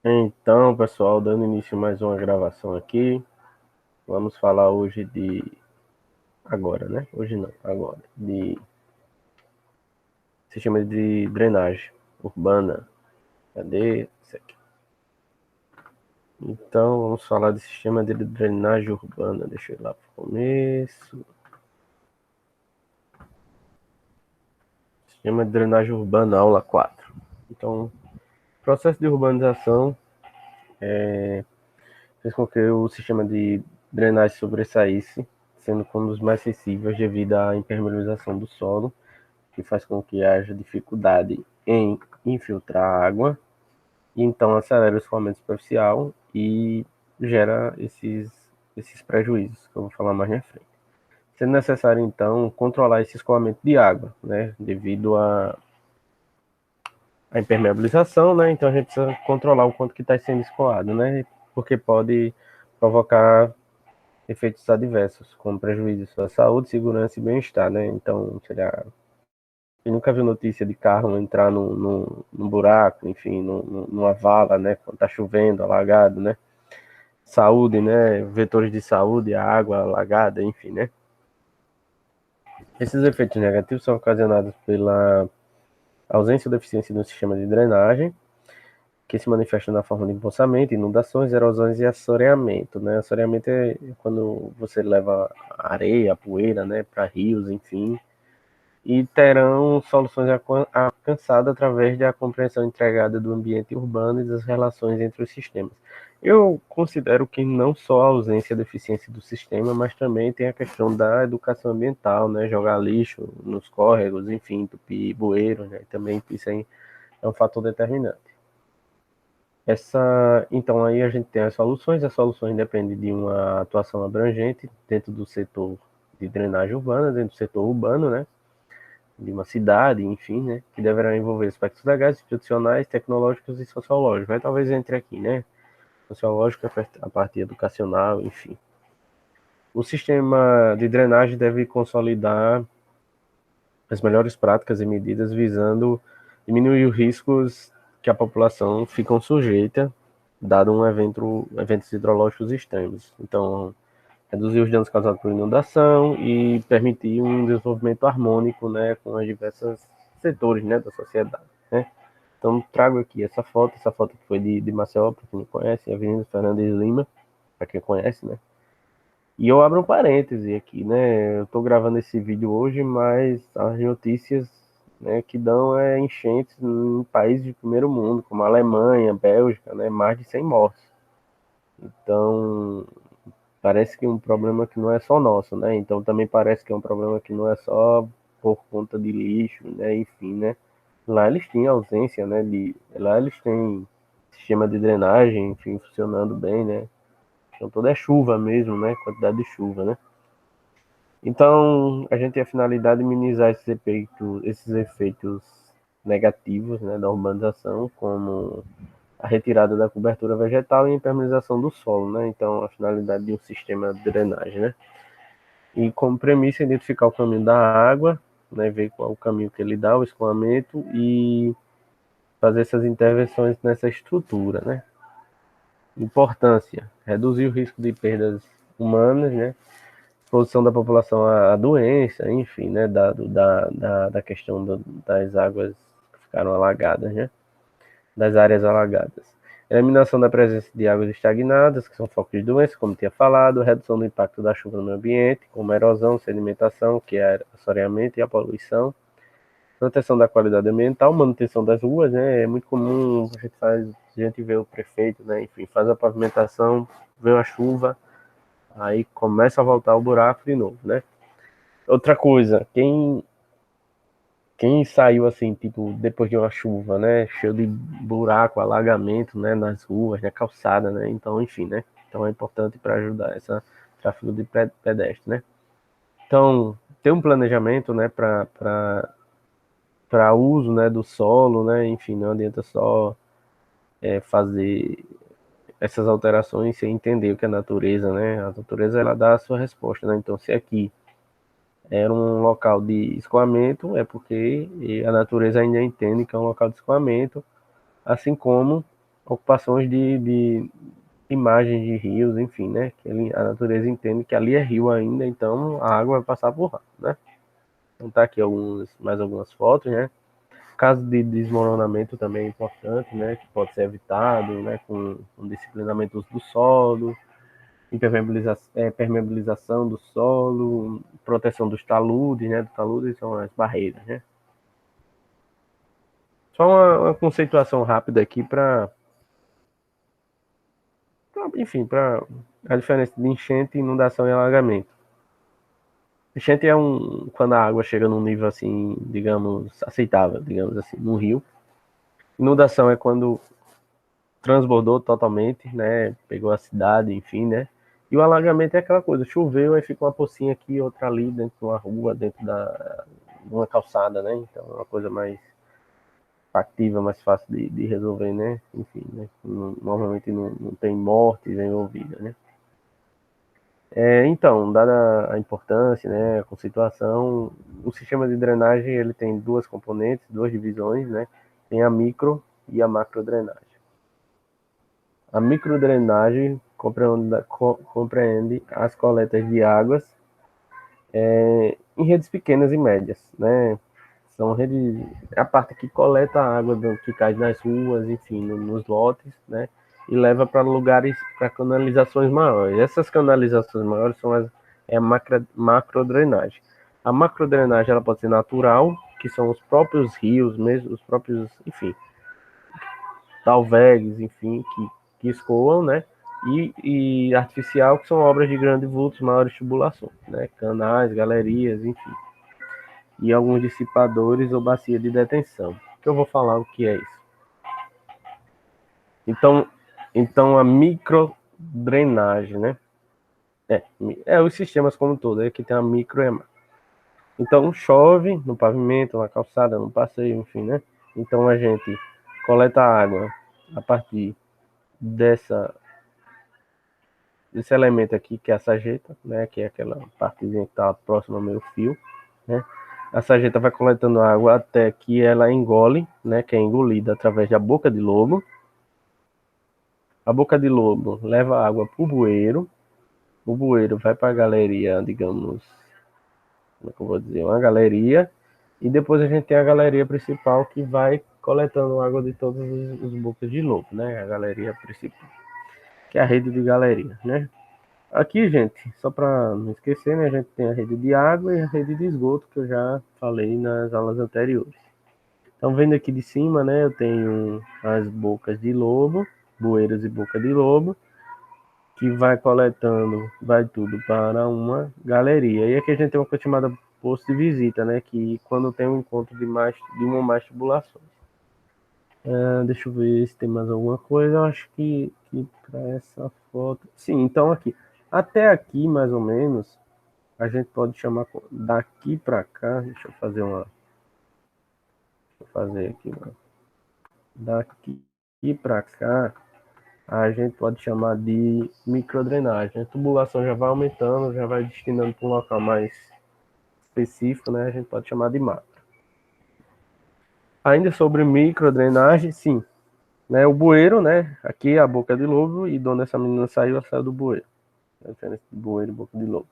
Então, pessoal, dando início a mais uma gravação aqui, vamos falar hoje de agora, né? Hoje não, agora, de sistema de drenagem urbana. Cadê? Isso aqui. Então, vamos falar de sistema de drenagem urbana. Deixa eu ir lá para o começo. Sistema de drenagem urbana, aula 4. Então, o processo de urbanização fez com que o sistema de drenagem sobressaísse, sendo um dos mais sensíveis devido à impermeabilização do solo, que faz com que haja dificuldade em infiltrar a água, e então acelera o escoamento superficial e gera esses prejuízos, que eu vou falar mais na frente. Sendo necessário, então, controlar esse escoamento de água, né, devido à impermeabilização, né, então a gente precisa controlar o quanto que está sendo escoado, né, porque pode provocar efeitos adversos, como prejuízo à saúde, segurança e bem-estar, né, então, seria. Eu nunca vi notícia de carro entrar num buraco, enfim, numa vala, né? Quando tá chovendo, alagado, né? Saúde, né? Vetores de saúde, a água alagada, enfim, né? Esses efeitos negativos são ocasionados pela ausência ou deficiência do sistema de drenagem, que se manifesta na forma de empoçamento, inundações, erosões e assoreamento, né? Assoreamento é quando você leva areia, poeira, né, para rios, enfim, e terão soluções alcançadas através da compreensão integrada do ambiente urbano e das relações entre os sistemas. Eu considero que não só a ausência e a deficiência do sistema, mas também tem a questão da educação ambiental, né? Jogar lixo nos córregos, enfim, entupir bueiros, né? Também isso aí é um fator determinante. Então aí a gente tem as soluções dependem de uma atuação abrangente dentro do setor de drenagem urbana, dentro do setor urbano, né? De uma cidade, enfim, né, que deverá envolver aspectos legais, institucionais, tecnológicos e sociológicos. Vai talvez entre aqui, né? Sociológico, a parte educacional, enfim. O sistema de drenagem deve consolidar as melhores práticas e medidas visando diminuir os riscos que a população ficam sujeita, dado eventos hidrológicos extremos. Então, reduzir os danos causados por inundação e permitir um desenvolvimento harmônico, né, com os diversos setores, né, da sociedade, né. Então trago aqui essa foto que foi de Maceió, para quem não conhece, Avenida Fernandes Lima, para quem conhece, né. E eu abro um parêntese aqui, né, eu estou gravando esse vídeo hoje, mas as notícias, né, que dão enchentes em países de primeiro mundo, como a Alemanha, Bélgica, né, mais de 100 mortes. Então, parece que é um problema que não é só nosso, né? Então também parece que é um problema que não é só por conta de lixo, né? Enfim, né? Lá eles têm ausência, né? Lá eles têm sistema de drenagem, enfim, funcionando bem, né? Então toda é chuva mesmo, né? Quantidade de chuva, né? Então a gente tem a finalidade de minimizar esses efeitos negativos, né? Da urbanização, como a retirada da cobertura vegetal e a impermeabilização do solo, né? Então a finalidade de um sistema de drenagem, né? E como premissa, identificar o caminho da água, né, ver qual é o caminho que ele dá, o escoamento, e fazer essas intervenções nessa estrutura. Né? Importância: reduzir o risco de perdas humanas, né? Exposição da população à doença, enfim, né? Da questão das águas que ficaram alagadas, né? Das áreas alagadas. Eliminação da presença de águas estagnadas, que são focos de doença, como tinha falado, redução do impacto da chuva no meio ambiente, como a erosão, sedimentação, que é assoreamento e a poluição, proteção da qualidade ambiental, manutenção das ruas, né? É muito comum a gente vê o prefeito, né? Enfim, faz a pavimentação, vê a chuva, aí começa a voltar o buraco de novo, né? Outra coisa, quem saiu assim, tipo, depois de uma chuva, né, cheio de buraco, alagamento, né, nas ruas, na calçada, né, então, enfim, né, então é importante para ajudar essa tráfego de pedestre, né. Então, ter um planejamento, né, para uso, né, do solo, né, enfim, não adianta só fazer essas alterações sem entender o que é a natureza, né, a natureza ela dá a sua resposta, né, então se aqui era um local de escoamento, é porque a natureza ainda entende que é um local de escoamento, assim como ocupações de imagens de rios, enfim, né? Que a natureza entende que ali é rio ainda, então a água vai passar por lá, né? Então tá aqui mais algumas fotos, né? Caso de desmoronamento também é importante, né? Que pode ser evitado, né? Com disciplinamento do solo, permeabilização do solo, proteção dos taludes, né? Dos taludes são as barreiras, né? Só uma conceituação rápida aqui enfim, para a diferença de enchente, inundação e alagamento. Enchente é quando a água chega num nível assim, digamos, aceitável, digamos assim, no rio. Inundação é quando transbordou totalmente, né? Pegou a cidade, enfim, né? E o alagamento é aquela coisa, choveu, aí fica uma pocinha aqui, outra ali, dentro de uma rua, de uma calçada, né? Então é uma coisa mais factível, mais fácil de resolver, né? Enfim, né? Normalmente não tem mortes envolvidas, né? Então, dada a importância, né, a conceituação, o sistema de drenagem ele tem duas componentes, duas divisões, né? Tem a micro e a macro drenagem. A microdrenagem compreende as coletas de águas em redes pequenas e médias, né? São redes, a parte que coleta a água que cai nas ruas, enfim, nos lotes, né? E leva para lugares, para canalizações maiores. Essas canalizações maiores são a macrodrenagem. A macrodrenagem ela pode ser natural, que são os próprios rios, mesmo os próprios, enfim, talvegs, enfim, que escoam, né? E artificial, que são obras de grande vulto, maiores tubulações, né? Canais, galerias, enfim. E alguns dissipadores ou bacia de detenção. Que eu vou falar o que é isso. Então, então a microdrenagem, né? Os sistemas como um todo, aqui tem a micro e a macro. Então chove no pavimento, na calçada, no passeio, enfim, né? Então a gente coleta água a partir dessa esse elemento aqui, que é a sarjeta, né, que é aquela partezinha que está próxima ao meu fio, né, a sarjeta vai coletando água até que ela engole, né, que é engolida através da boca de lobo. A boca de lobo leva a água para o bueiro vai para a galeria, digamos, como é que eu vou dizer, uma galeria, e depois a gente tem a galeria principal que vai coletando água de todas as bocas de lobo, né, a galeria principal, que é a rede de galeria, né. Aqui, gente, só para não esquecer, né, a gente tem a rede de água e a rede de esgoto, que eu já falei nas aulas anteriores. Então, vendo aqui de cima, né, eu tenho as bocas de lobo, bueiros e boca de lobo, que vai coletando, vai tudo para uma galeria. E aqui a gente tem uma coisa chamada posto de visita, né, que quando tem um encontro de uma ou mais tubulações. Deixa eu ver se tem mais alguma coisa. Eu acho que para essa foto. Sim, então aqui. Até aqui, mais ou menos, a gente pode chamar daqui para cá. Deixa eu fazer aqui. Daqui para cá, a gente pode chamar de microdrenagem. A tubulação já vai aumentando, já vai destinando para um local mais específico, né? A gente pode chamar de macro. Ainda sobre microdrenagem, sim. Né, o bueiro, né? Aqui é a boca de lobo e dona essa menina saiu, ela saiu do bueiro. A diferença de bueiro e boca de lobo.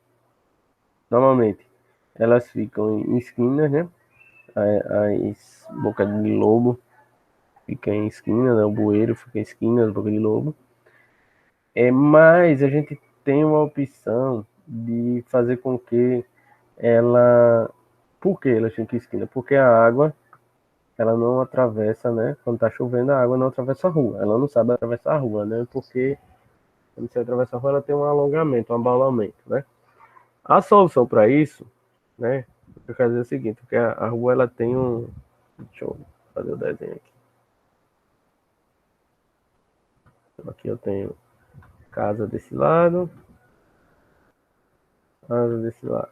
Normalmente, elas ficam em esquinas, né? As bocas de lobo ficam em esquina, né? O bueiro fica em esquina, as bocas de lobo. Mas a gente tem uma opção de fazer com que ela... Por que elas ficam em esquina? Porque a água, ela não atravessa, né? Quando tá chovendo, a água não atravessa a rua. Ela não sabe atravessar a rua, né? Porque quando você atravessa a rua, ela tem um alongamento, um abaulamento, né? A solução para isso, né? Eu quero dizer o seguinte, porque a rua ela tem um... Deixa eu fazer o desenho aqui. Então, aqui eu tenho casa desse lado, casa desse lado.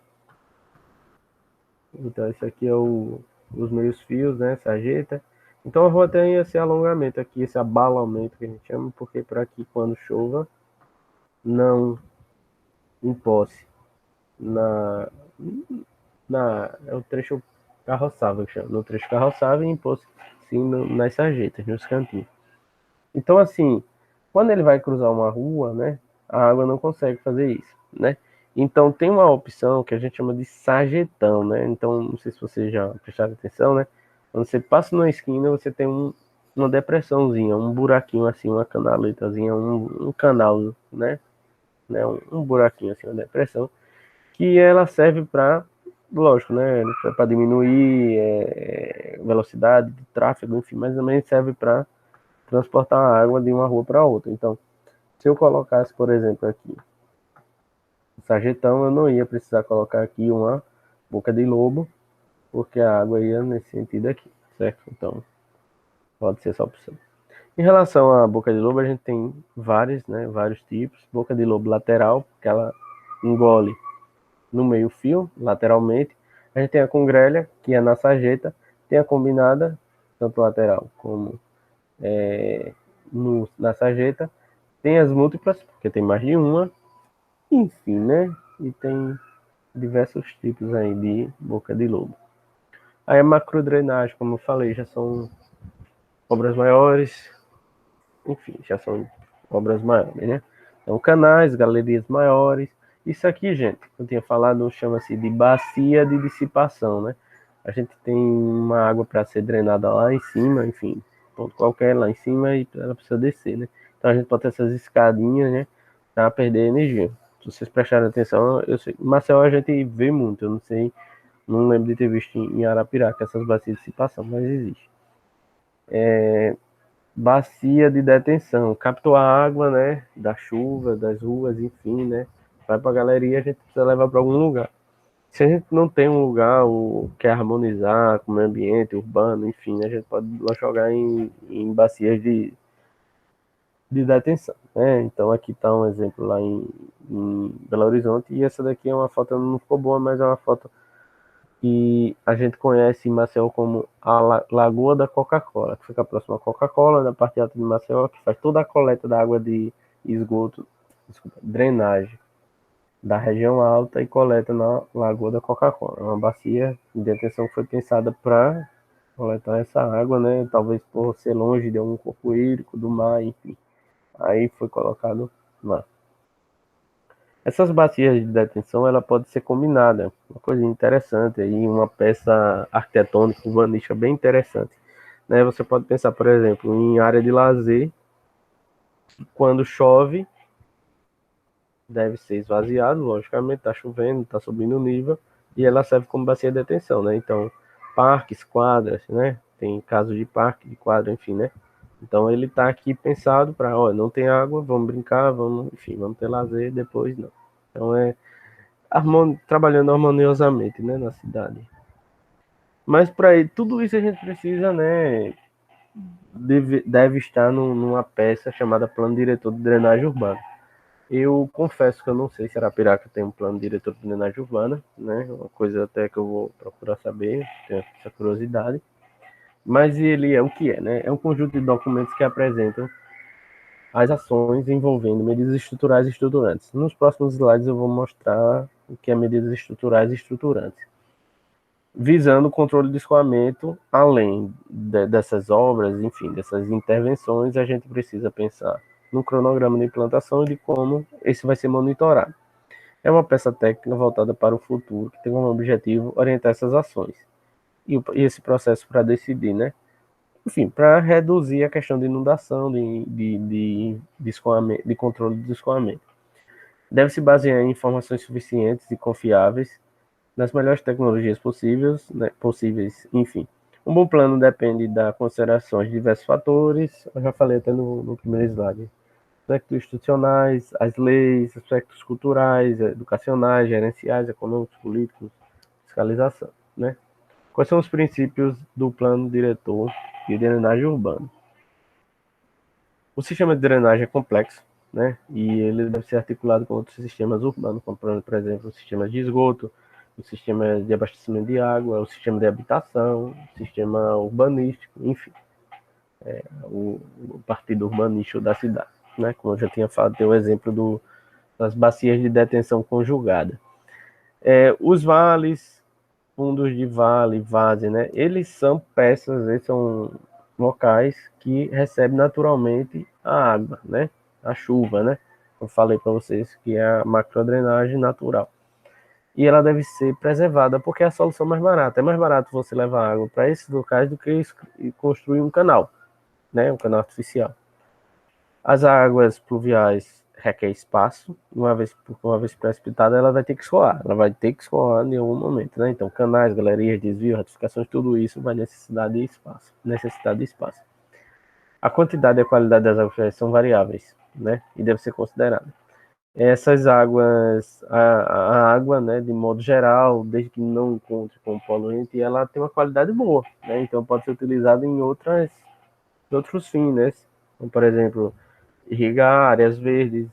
Então esse aqui é os meios fios, né? Sarjeta. Então a rua tem esse alongamento aqui, esse abalamento que a gente chama, porque para que quando chova não emposse na é o trecho carroçável que chama, no trecho carroçável e imposto sim nas sarjetas, nos cantinhos. Então, assim, quando ele vai cruzar uma rua, né, a água não consegue fazer isso, né? Então, tem uma opção que a gente chama de sarjetão, né? Então, não sei se você já prestaram atenção, né? Quando você passa numa esquina, você tem uma depressãozinha, um buraquinho assim, uma canaletazinha, um canal, né? Um buraquinho assim, uma depressão, que ela serve para, lógico, né? Para diminuir velocidade de tráfego, enfim, mas também serve para transportar a água de uma rua para outra. Então, se eu colocasse, por exemplo, aqui o sarjetão, eu não ia precisar colocar aqui uma boca de lobo, porque a água ia nesse sentido aqui, certo? Então, pode ser essa opção. Em relação à boca de lobo, a gente tem vários, né? Vários tipos. Boca de lobo lateral, que ela engole no meio fio, lateralmente. A gente tem a com grelha, que é na sarjeta. Tem a combinada, tanto lateral como na sarjeta. Tem as múltiplas, porque tem mais de uma. Enfim, né? E tem diversos tipos aí de boca de lobo. Aí a macrodrenagem, como eu falei, já são obras maiores. Enfim, já são obras maiores, né? Então, canais, galerias maiores. Isso aqui, gente, eu tinha falado, chama-se de bacia de dissipação, né? A gente tem uma água para ser drenada lá em cima, enfim, ponto qualquer lá em cima e ela precisa descer, né? Então a gente bota essas escadinhas, né? Para perder energia. Se vocês prestarem atenção, eu sei. Marcel a gente vê muito, eu não sei, não lembro de ter visto em Arapiraca essas bacias de dissipação, mas existe. Bacia de detenção, captou a água, né, da chuva, das ruas, enfim, né, vai para a galeria, a gente precisa levar para algum lugar. Se a gente não tem um lugar o quer harmonizar com o meio ambiente urbano, enfim, a gente pode jogar em bacias de detenção, né? Então aqui está um exemplo lá em Belo Horizonte e essa daqui é uma foto, não ficou boa, mas é uma foto que a gente conhece em Maceió como a Lagoa da Coca-Cola, que fica próxima à Coca-Cola, na parte alta de Maceió, que faz toda a coleta da água de esgoto, desculpa, drenagem da região alta e coleta na Lagoa da Coca-Cola. É uma bacia de detenção que foi pensada para coletar essa água, né? Talvez por ser longe de algum corpo hídrico, do mar, enfim. Aí foi colocado lá. Essas bacias de detenção, ela pode ser combinada, uma coisa interessante aí, uma peça arquitetônica, urbanística bem interessante. Né? Você pode pensar, por exemplo, em área de lazer, quando chove, deve ser esvaziado, logicamente, está chovendo, está subindo o nível, e ela serve como bacia de detenção, né? Então, parques, quadras, né? Tem casos de parque, de quadra, enfim, né? Então ele está aqui pensado para, ó, não tem água, vamos brincar, vamos, enfim, vamos ter lazer, depois não. Então trabalhando harmoniosamente, né, na cidade. Mas para tudo isso a gente precisa, né, deve estar numa peça chamada Plano Diretor de Drenagem Urbana. Eu confesso que eu não sei se Arapiraca tem um plano diretor de drenagem urbana, né? Uma coisa até que eu vou procurar saber, tenho essa curiosidade. Mas ele é o que é, né? É um conjunto de documentos que apresentam as ações envolvendo medidas estruturais e estruturantes. Nos próximos slides eu vou mostrar o que é medidas estruturais e estruturantes, visando o controle do escoamento. Além dessas obras, enfim, dessas intervenções, a gente precisa pensar no cronograma de implantação e de como esse vai ser monitorado. É uma peça técnica voltada para o futuro, que tem como objetivo orientar essas ações e esse processo para decidir, né? Enfim, para reduzir a questão de inundação, de escoamento, de controle do escoamento. Deve se basear em informações suficientes e confiáveis nas melhores tecnologias possíveis, enfim. Um bom plano depende da consideração de diversos fatores, eu já falei até no primeiro slide. Aspectos institucionais, as leis, aspectos culturais, educacionais, gerenciais, econômicos, políticos, fiscalização, né? Quais são os princípios do plano diretor de drenagem urbana? O sistema de drenagem é complexo, né? E ele deve ser articulado com outros sistemas urbanos, como, por exemplo, o sistema de esgoto, o sistema de abastecimento de água, o sistema de habitação, o sistema urbanístico, enfim, o partido urbanístico da cidade, né? Como eu já tinha falado, tem o exemplo das bacias de detenção conjugada. Os vales, fundos de vale, vase, né? Eles são peças, eles são locais que recebem naturalmente a água, né? A chuva, né? Eu falei para vocês que é a macrodrenagem natural. E ela deve ser preservada porque é a solução mais barata. É mais barato você levar água para esses locais do que construir um canal, né? Um canal artificial. As águas pluviais requer espaço. Uma vez precipitada, ela vai ter que escoar. Ela vai ter que escoar em algum momento, né? Então, canais, galerias, desvio, retificações, tudo isso vai necessitar de espaço. Necessidade de espaço. A quantidade e a qualidade das águas são variáveis, né? E deve ser considerada. Essas águas, a água, né, de modo geral, desde que não encontre com poluente, ela tem uma qualidade boa, né? Então pode ser utilizada em outros fins, né? Como, por exemplo, irrigar áreas verdes,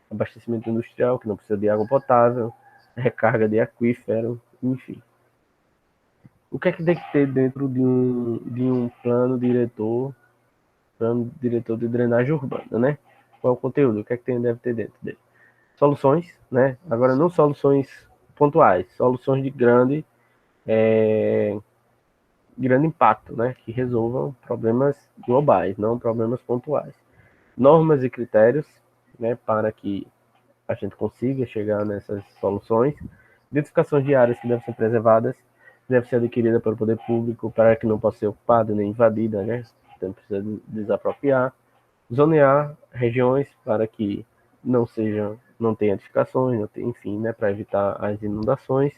abastecimento industrial, que não precisa de água potável, recarga de aquífero, enfim. O que é que tem que ter dentro de um plano diretor de drenagem urbana, né? Qual é o conteúdo? O que é que deve ter dentro dele? Soluções, né? Agora não soluções pontuais, soluções de grande impacto, né? Que resolvam problemas globais, não problemas pontuais. Normas e critérios, né? Para que a gente consiga chegar nessas soluções. Identificações de áreas que devem ser preservadas, deve ser adquirida pelo poder público para que não possa ser ocupada nem invadida, né? Então precisa desapropriar. Zonear regiões para que não tenha edificações, enfim, né, para evitar as inundações.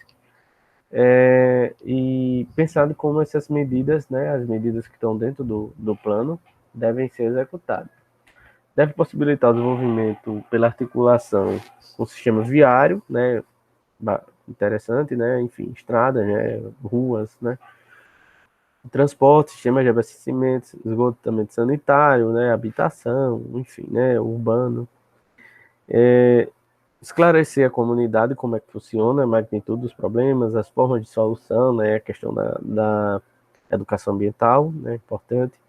E pensar de como essas medidas, né, as medidas que estão dentro do plano, devem ser executadas. Deve possibilitar o desenvolvimento pela articulação com o sistema viário, né, interessante, né, enfim, estradas, né, ruas, né, transporte, sistema de abastecimento, esgotamento sanitário, né, habitação, enfim, né, urbano. Esclarecer a comunidade como é que funciona a magnitude dos problemas, as formas de solução, né, a questão da educação ambiental, né, importante.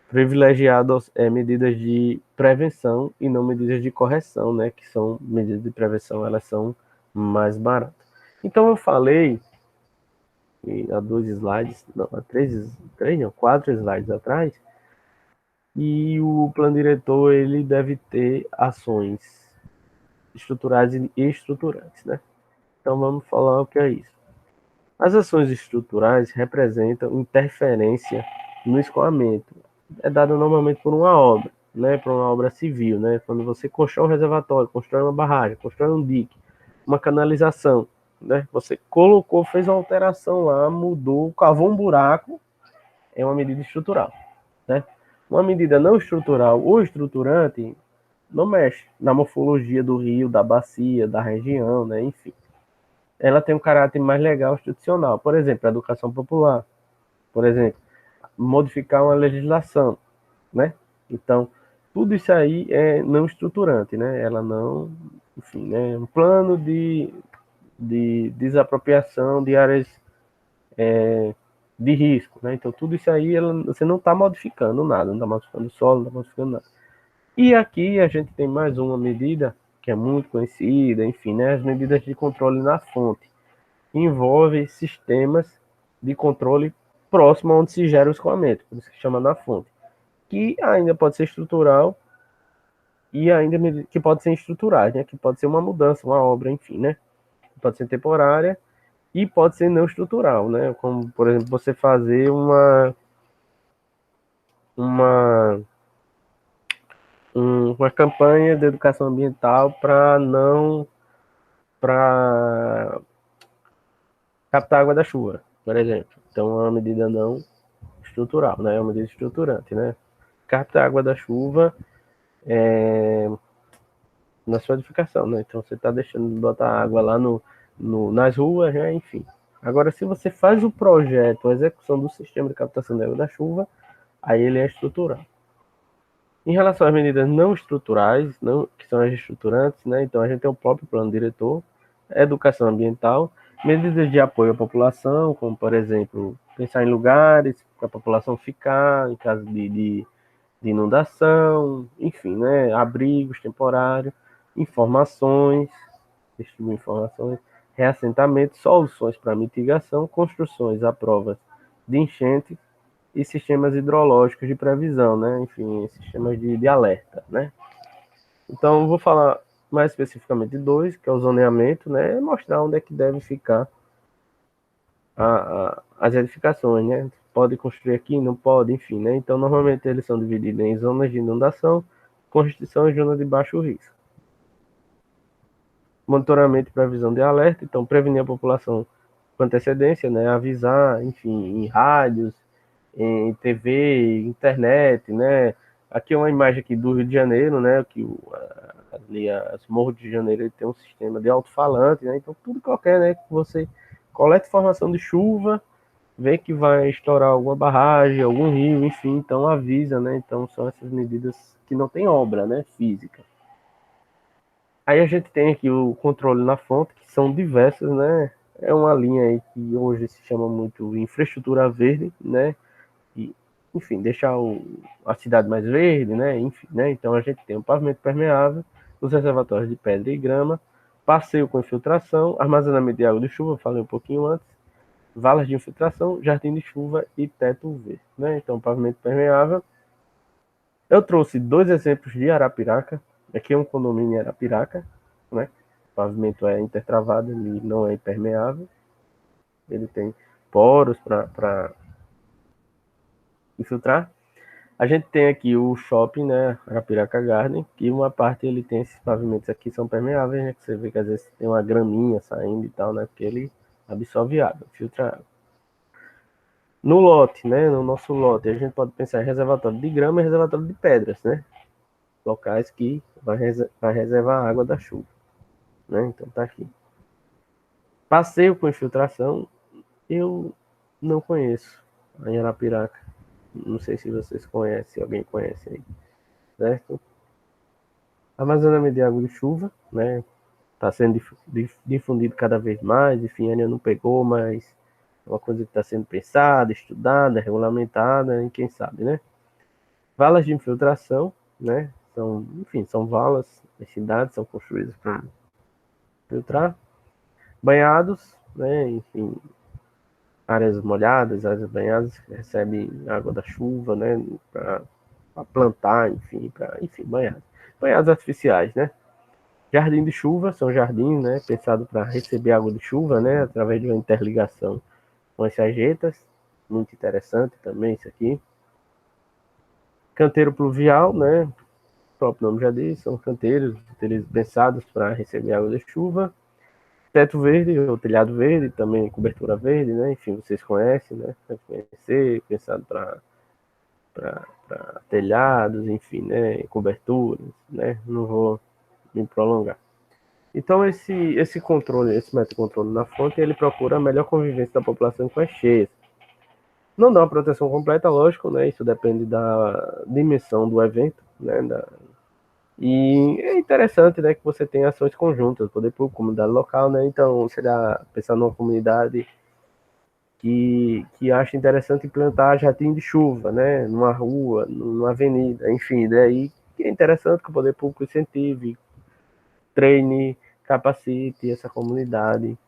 Privilegiar medidas de prevenção e não medidas de correção, né, que são medidas de prevenção, elas são mais baratas. Então eu falei há 2 slides, não, há três, não, 4 slides atrás, e o plano diretor ele deve ter ações estruturais e estruturantes, né? Então vamos falar o que é isso. As ações estruturais representam interferência no escoamento. É dada normalmente por uma obra, né? Por uma obra civil, né? Quando você constrói um reservatório, constrói uma barragem, constrói um dique, uma canalização, né? Você colocou, fez uma alteração lá, mudou, cavou um buraco, é uma medida estrutural, né? Uma medida não estrutural ou estruturante não mexe na morfologia do rio, da bacia, da região, né? Enfim, ela tem um caráter mais legal institucional. Por exemplo, a educação popular. Por exemplo, modificar uma legislação, né? Então, tudo isso aí é não estruturante, né? Ela não, enfim, né? Um plano de desapropriação de áreas de risco, né? Então, tudo isso aí você não está modificando nada, não está modificando o solo, não está modificando nada. E aqui a gente tem mais uma medida que é muito conhecida, enfim, né? As medidas de controle na fonte. Envolve sistemas de controle próximo onde se gera o escoamento, por isso que chama na fonte, que ainda pode ser estrutural e ainda que pode ser estruturais, né? Que pode ser uma mudança, uma obra, enfim, né? Pode ser temporária e pode ser não estrutural, né? Como, por exemplo, você fazer uma, uma campanha de educação ambiental para captar água da chuva, por exemplo. Então, é uma medida não estrutural, né? É uma medida estruturante, né? Capta a água da chuva na sua edificação, né? Então você está deixando de botar água lá nas ruas, né? Enfim. Agora, se você faz o projeto, a execução do sistema de captação da água da chuva, aí ele é estrutural. Em relação às medidas não estruturais, não, que são as estruturantes, né? Então a gente tem o próprio plano diretor, educação ambiental, medidas de apoio à população, como por exemplo, pensar em lugares para a população ficar em caso de inundação, enfim, né? Abrigos temporários, informações, distribuir informações, reassentamento, soluções para mitigação, construções à prova de enchente, e sistemas hidrológicos de previsão, né? Enfim, sistemas de alerta, né? Então, vou falar mais especificamente de dois, que é o zoneamento, né? E mostrar onde é que deve ficar as edificações, né? Pode construir aqui, não pode, enfim, né? Então, normalmente eles são divididos em zonas de inundação, constituição e zona de baixo risco. Monitoramento e previsão de alerta, então prevenir a população com antecedência, né? Avisar, enfim, em rádios, em TV, internet, né? Aqui é uma imagem aqui do Rio de Janeiro, né? Que ali as Morros de Janeiro ele tem um sistema de alto-falante, né? Então tudo qualquer, né? Que você coleta informação de chuva, vê que vai estourar alguma barragem, algum rio, enfim, então avisa, né? Então são essas medidas que não tem obra, né? Física. Aí a gente tem aqui o controle na fonte, que são diversas, né? É uma linha aí que hoje se chama muito infraestrutura verde, né? E, enfim, deixar a cidade mais verde, né? Enfim, né? Então a gente tem o pavimento permeável, os reservatórios de pedra e grama, passeio com infiltração, armazenamento de água de chuva, falei um pouquinho antes, valas de infiltração, jardim de chuva e teto verde, né? Então pavimento permeável. Eu trouxe dois exemplos de Arapiraca. Aqui é um condomínio em Arapiraca, né? O pavimento é intertravado, ele não é impermeável, ele tem poros para infiltrar. A gente tem aqui o shopping, né, Arapiraca Garden, que uma parte ele tem esses pavimentos aqui são permeáveis, né, que você vê que às vezes tem uma graminha saindo e tal, né, porque ele absorve água, filtra água. No lote, né, no nosso lote, a gente pode pensar em reservatório de grama e reservatório de pedras, né, locais que vai reservar a água da chuva, né, então tá aqui. Passeio com infiltração, eu não conheço em Arapiraca, não sei se vocês conhecem, se alguém conhece aí, certo? Armazenamento de água de chuva, né? Está sendo difundido cada vez mais, enfim, ainda não pegou, mas é uma coisa que está sendo pensada, estudada, regulamentada, e quem sabe, né? Valas de infiltração, né? São, enfim, são valas, as cidades são construídas para filtrar. Banhados, né? Enfim, áreas molhadas, áreas banhadas que recebem água da chuva, né? Para plantar, enfim, enfim, banhados. Banhados artificiais, né? Jardim de chuva, são jardins, né, pensado para receber água de chuva, né, através de uma interligação com as sarjetas, muito interessante também isso aqui. Canteiro pluvial, né, o próprio nome já diz, são canteiros pensados para receber água de chuva. Teto verde, ou telhado verde, também cobertura verde, né, enfim, vocês conhecem, né, deve conhecer, pensado para telhados, enfim, né, coberturas, né, não vou me prolongar. Então, esse controle, esse método de controle na fonte, ele procura a melhor convivência da população com as cheias. Não dá uma proteção completa, lógico, né? Isso depende da dimensão do evento, né? E é interessante, né, que você tem ações conjuntas, poder público, comunidade local, né? Então, será pensar numa comunidade que acha interessante implantar jardim de chuva, né? Numa rua, numa avenida, enfim, daí é interessante que o poder público incentive, treine, capacite essa comunidade,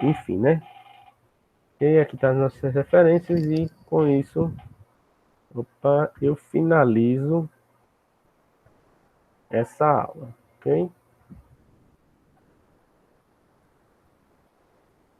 enfim, né? E aqui tá as nossas referências e com isso, eu finalizo essa aula, ok?